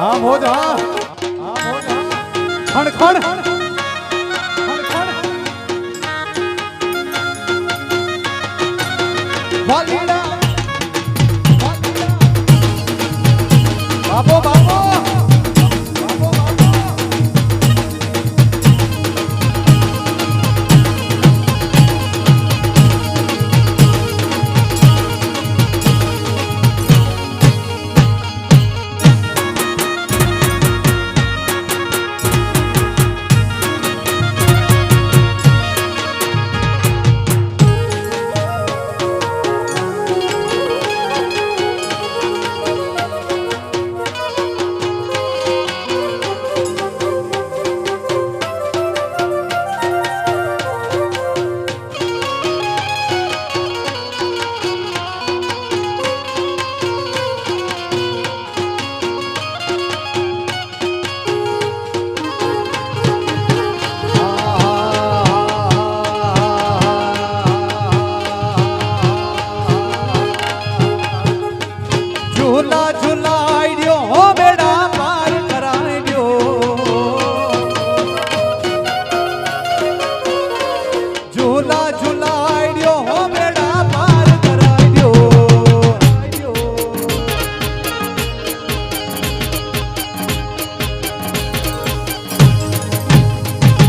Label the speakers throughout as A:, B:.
A: हाँ मोज हाँ खड़ खड़ वालीड़ा बाबो बाबो झूला झूलाई दियो हो बेड़ा पार कराई दियो झूला झूलाई दियो हो बेड़ा पार कराई दियो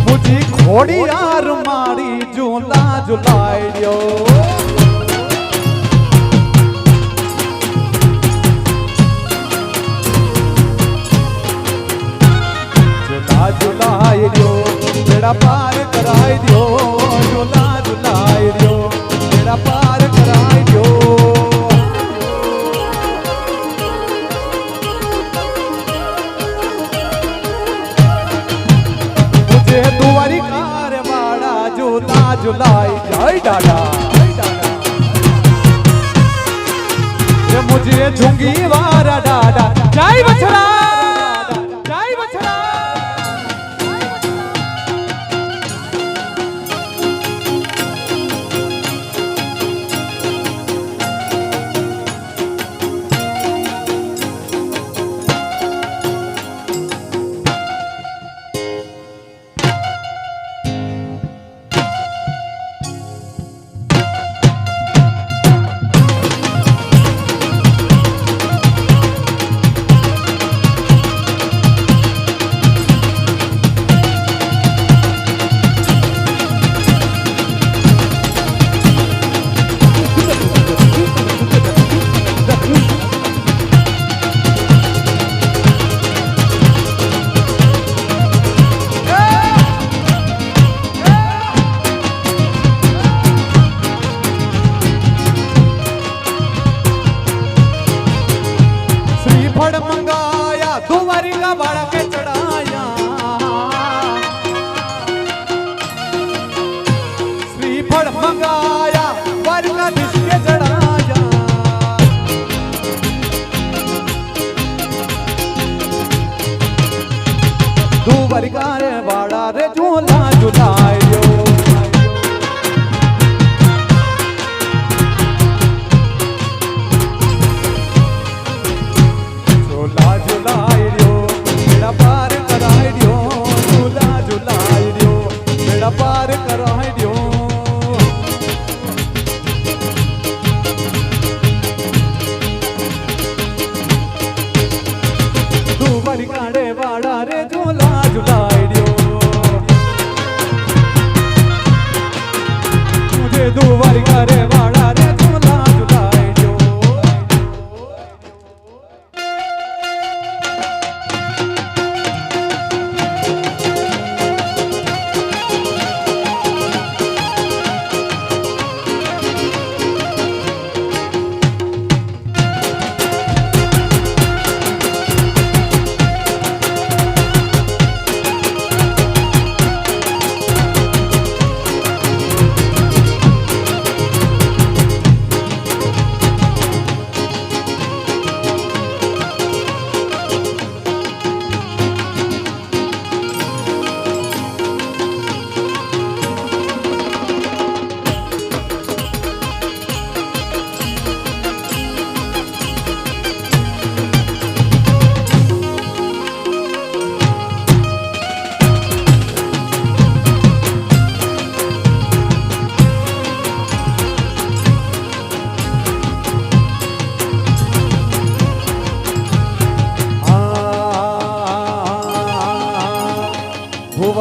A: मुझी घोड़ी यार मारी झूला झूलाई दियो झुलाई दियो बेड़ा पार कराई दियो झूला झुलाई दियो बेड़ा पार कराई दियो मुझे दुआरी कार वाड़ा झूला झुलाई जय डाडा मुझे झुंगी वारा डाडा जय बछड़ा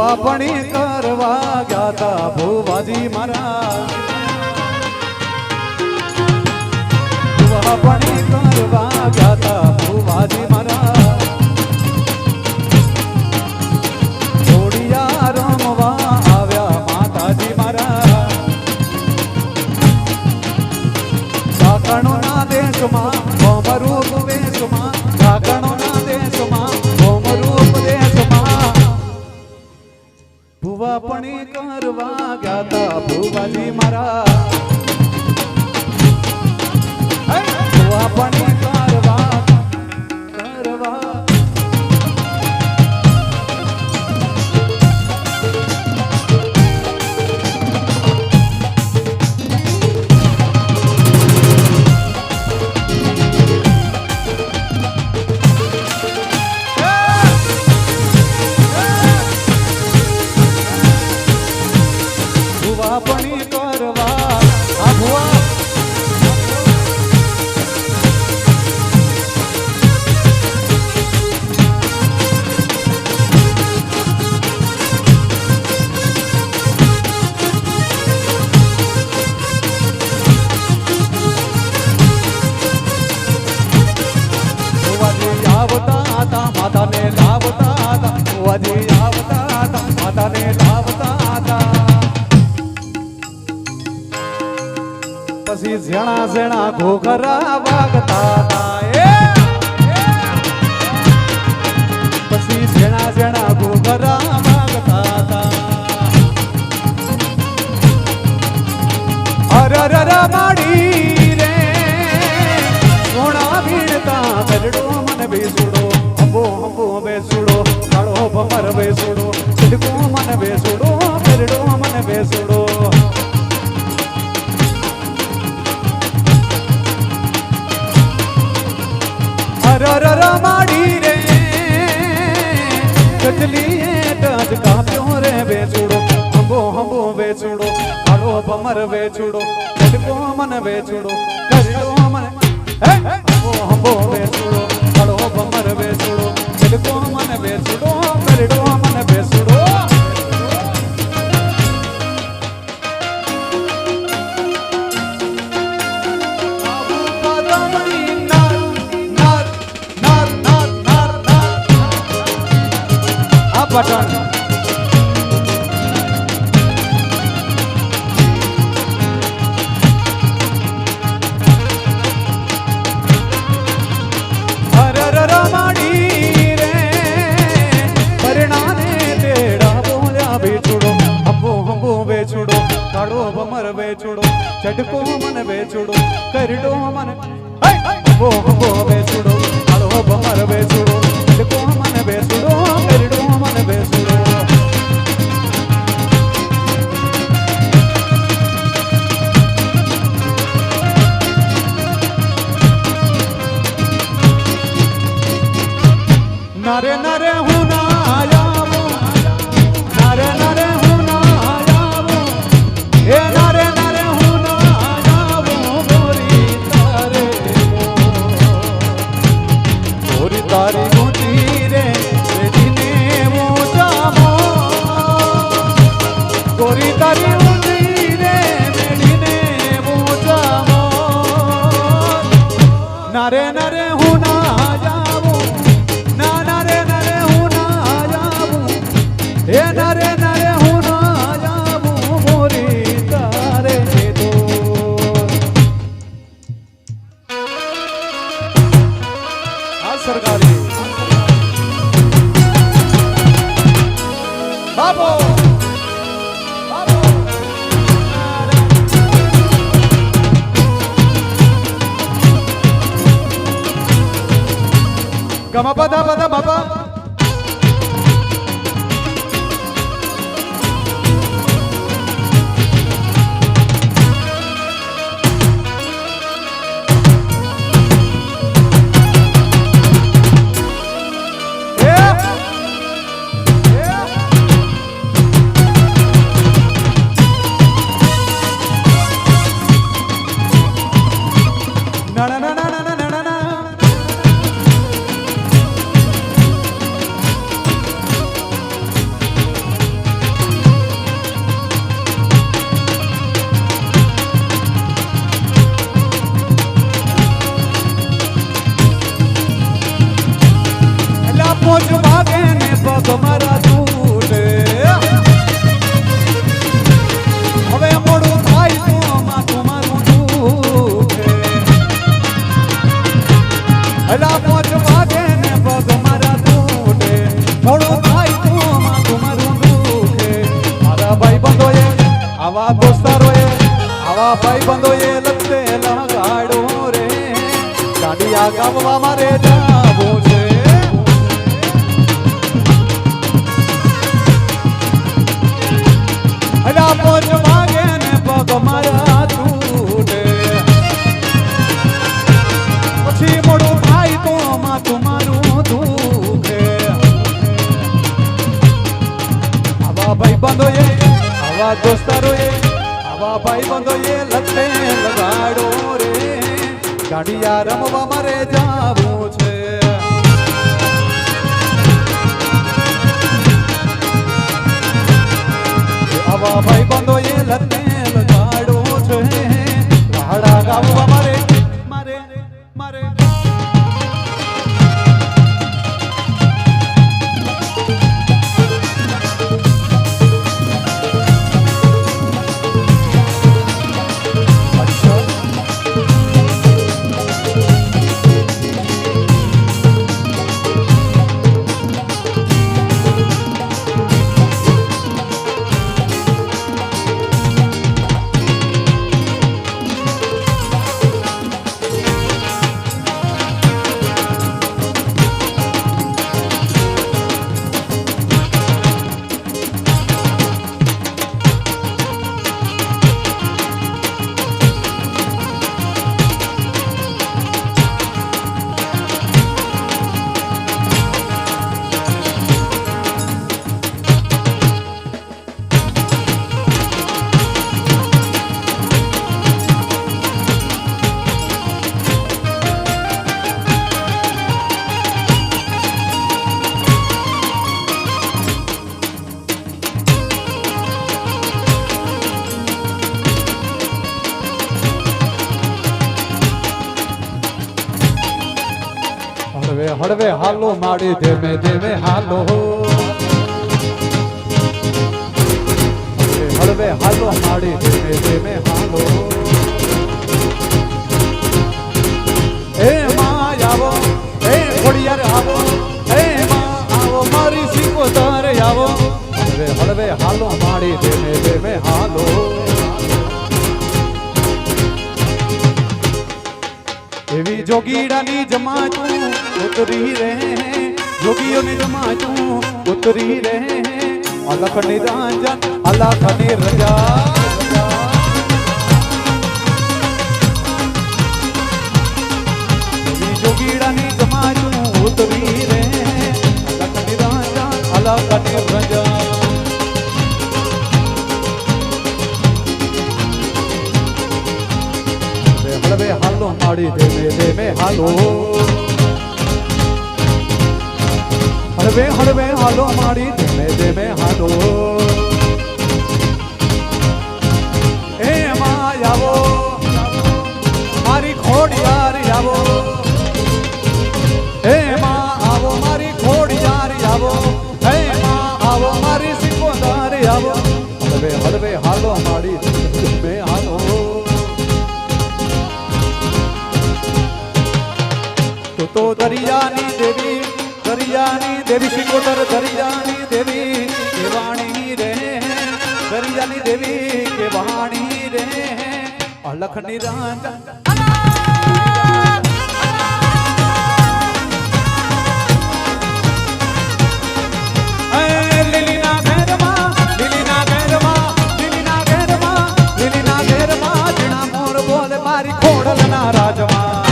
A: ભુવાપણી કરવા ગયા તા ભુવાજી મારા ભુવાપણી કરવા ગયા તા ભુવાજી મારા જોડિયા રમવા આવ્યા માતાજી મારા સાકણોના દેશમાં ભોમરૂપ વેશમાં સાકણોના દેશમાં ભોમરૂપ દેશમાં ભુવાપણી કરવા ગયા તા ભુવાજી મારા ભુવાપણી કરવા ભુવાપણી કરવા આ ભુવા આવતા હતા માતાને લાવતા હતા ભુવાજી આવતા હતા માતાને લાવતા હતા પછી ઝેણા ઝેણા ઘોઘરા વાગતા હતા પછી ઝેણા ઝેણા ઘોઘરા વાગતા હતા અરર માડી રે સોના વીણતા કરડો મન બેસુડો અંબો અંબો બેસુડો કાળો ભમર બેસુડો સિડકો મન બેસુડો કરડો મન બેસુડો અરર માડી રે કચલી ટચ કાપ્યો રે બેસુડો અંબો અંબો બેસુડો કાળો ભમર બેસુડો સિડકો મન બેસુડો કરડો મન અંબો બેસુડો કાળો ભમર બેસુડો સિડકો મન બેસુડો કરડો મન બેસુડો પટણ અરર માડી રે પરણાને તેડા બોલ્યા બેચુડો અંબો અંબો બેચુડો કાળો ભમર બેચુડો ચડકો મન બેચુડો કરડો મન અંબો અંબો બેચુડો કાળો ભમર બેચુડો ચડકો મન બેચુડો કરડો મન બેચુડો નરે નરે હું ના આવું નરે નરે હું ના આવું એ નરે નરે હું ના આવું ગોરી તારી ગોટી રે રેજીને મોજામો ગોરી તારી ગોટી રે રેજીને મોજામો નરે નરે હું ના આવું એ નરે નરે હું ના જાવું મોરી તારે તો આ સરકારી બાબો ગમા બધા બધા બાબા ઘોડિયા ગામવા મારે જાવું છે અલા પોચ વાગે ને પગ મારા તૂટે પછી મોડું થાય તો માથું મારું દુખે આવા ભાઈ બંધોએ આવા દોસ્તારોએ આવા ભાઈ બંધોએ લતે લગાડો રે ગાડિયા રમવા મારે જાવું છે આવા ભાઈ બંધોએ લતે લગાડો છે રાડા ગામવા મારે મારે મારે હળવે હાલો માડી ધીમે ધીમે હાલો હળવે હાલો માડી ધીમે ધીમે હાલો એ માં આવો એ ખોડિયાર આવો એ માં આવો મારી સિકોતર આવો હળવે હળવે હાલો માડી ધીમે ધીમે હાલો એવી જોગીડાની જમાતું ઉતરી રહે જોગીઓની જમાતું ઉતરી રહે અલખ નિરંજન અલખ નિરજા એવી જોગીડાની જમાતું ઉતરી રહે અલખ નિરંજન અલખ નિરજા હળવે હાલો માડી ધીમે ધીમે હાલો હળવે હળવે હાલો માડી ધીમે ધીમે હાલો એ માં આવો મારી ખોડિયાર આવો એ માં આવો મારી ખોડિયાર આવો એ માં આવો મારી સિકોતર આવો હળવે હળવે હાલો માડી ધીમે હાલો તો દરિયાની દેવી સિકોતર દરિયાની દેવી કેવાણી રે દરિયાની દેવી કેવાણી રે અલખ નિરંજન લીલીના ઘેરમાં જીણા મોર બોલે મારી ખોડલના રાજમાં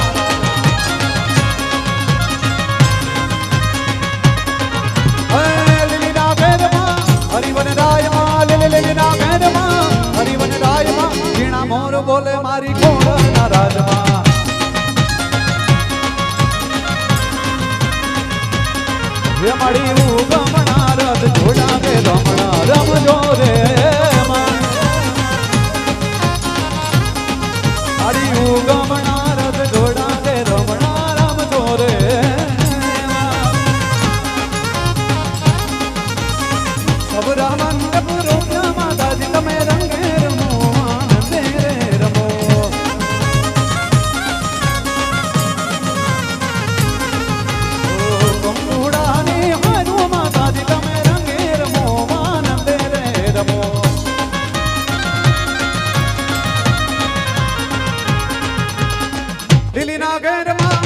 A: હરિવન રાયમાં જીણા મોર બોલે મારી ખોડલના રાજમાં હે મારી ઉગમણા રથ જોડા કે રમણા રમજો રે મારી ઉગમણા રથ જોડા કે રમણા રમજો રે સબરા મંડપુરો માતાજી તમે રંગે રમો આનંદે રમો કંકુડાની હારું માતાજી તમે રંગે રમો આનંદે રમો લીલીના ઘેરમાં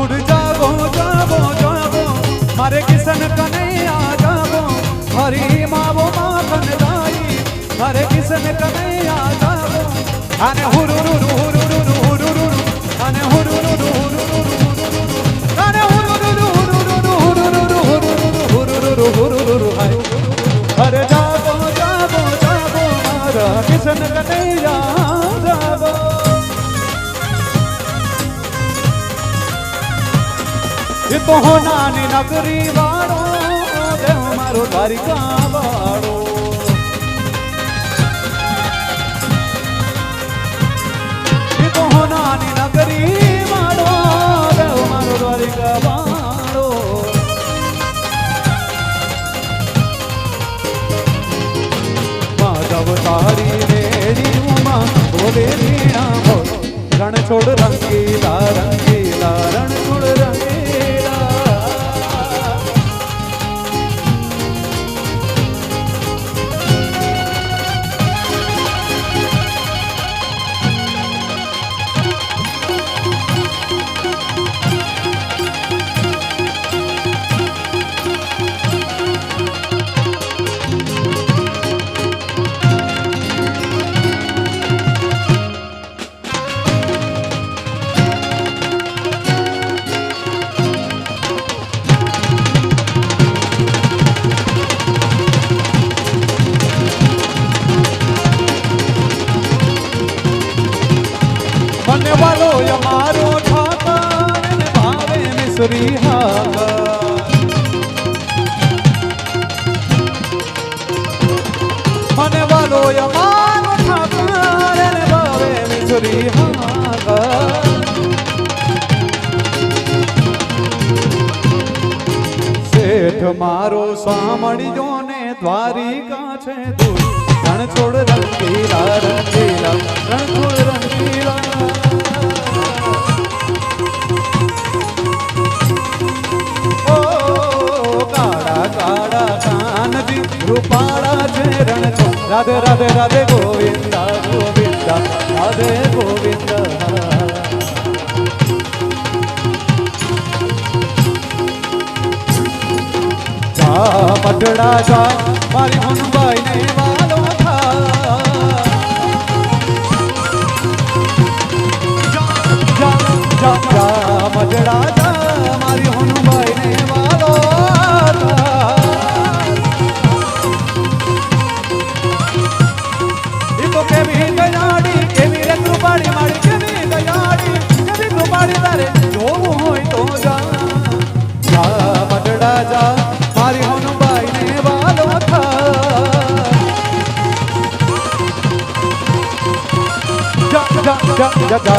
A: उड़ जागो जागो जागो मारे किसन कन्हैया जागो हरी मावो माखन दाई मारे किसन कन्हैया जागो आने हुरुरुरु हुरुरुरु हुरुरुरु आने हुरुरुरु हुरुरुरु आने हुरुरुरु हुरुरुरु हुरुरुरु हुरुरुरु हुरुरुरु हाय अरे जागो जागो जागो मारा किसन कन्हैया जागो ये तो हो नानी नगरी वाड़ो देव मारो द्वारिका वाड़ो ये तो हो नानी नगरी वाड़ो देव मारो द्वारिका वाड़ो माधव तारी मेरी उमा बोले मीणा बोलो रण छोड़ रंगीला रंगीला रण छोड़ रंगीला मन वालो यमारो ठाकर भावे मिसरी मन वालो यमारो ठाकर भावे मिसरी सेठ मारो सामड़ियो ने द्वारिका छे दूर रण छोड़ रंगीला रंगीला रण छोड़ रंगीला ओ काड़ा काड़ा कान जी रूपाड़ा छे रण छोड़ राधे राधे राधे गोविंदा गोविंदा राधे गोविंदा जा मटड़ा जा मारी हनुबाई ने वालो था जा जा जा मटड़ा जा मारी हनुबाई ने वालो था इको केवी गयाड़ी केवी रे कृपाड़ी मारी केवी गयाड़ी केवी कृपाड़ी तारे जो होय तो जा जा मटड़ा जा मारी हनुबाई ने वालो था जा जा जा जा जा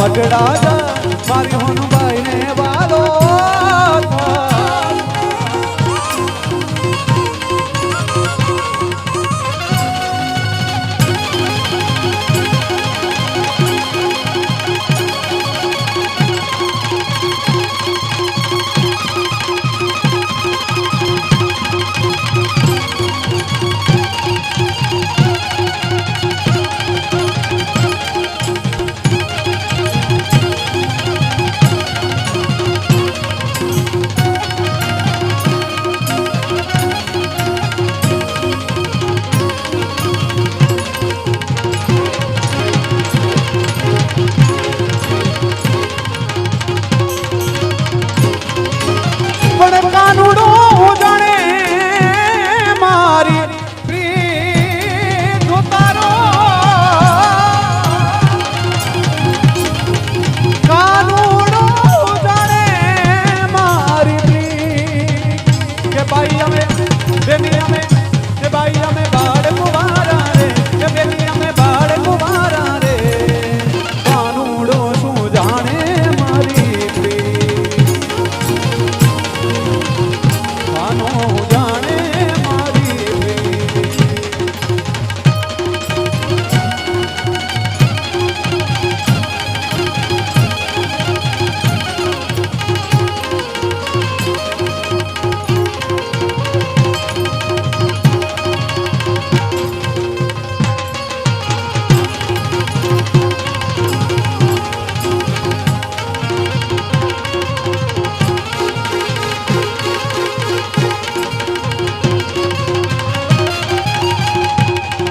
A: मटड़ा जा मारी हनुबाई ने वालो था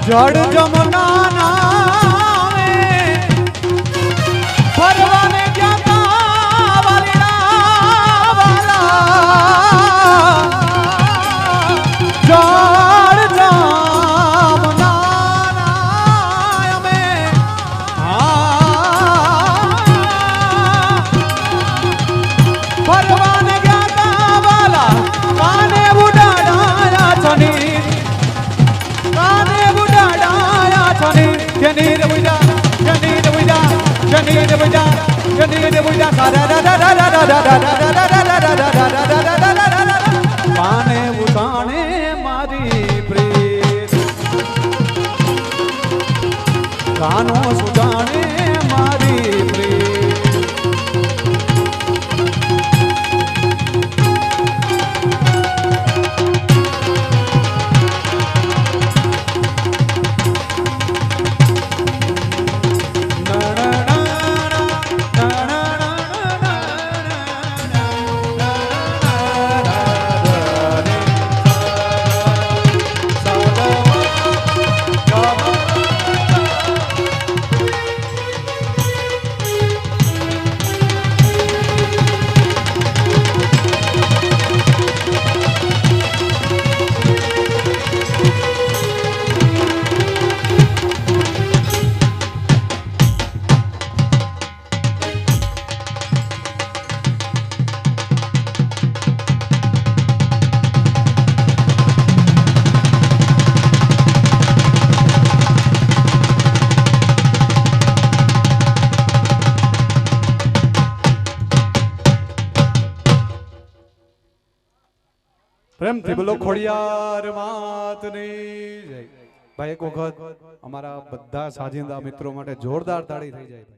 A: જળ જમના નામે ફરવાને ગયા તા વાલીડા વાલા જળ જમના નામે ફરવાને ગયા તા વાલા કાને ઉડાડાયા છની Janir buja, janir buja, janir buja, janir buja, da da da da da da da da da da da da da. पाने उताने मारी प्रीत, कानो सुजाने मारी प्रीत. પ્રેમથી બોલો ખોડિયાર માતની જય. ભાઈ એક વખત અમારા બધા સાજિંદા મિત્રો માટે જોરદાર તાળી થઈ જાય.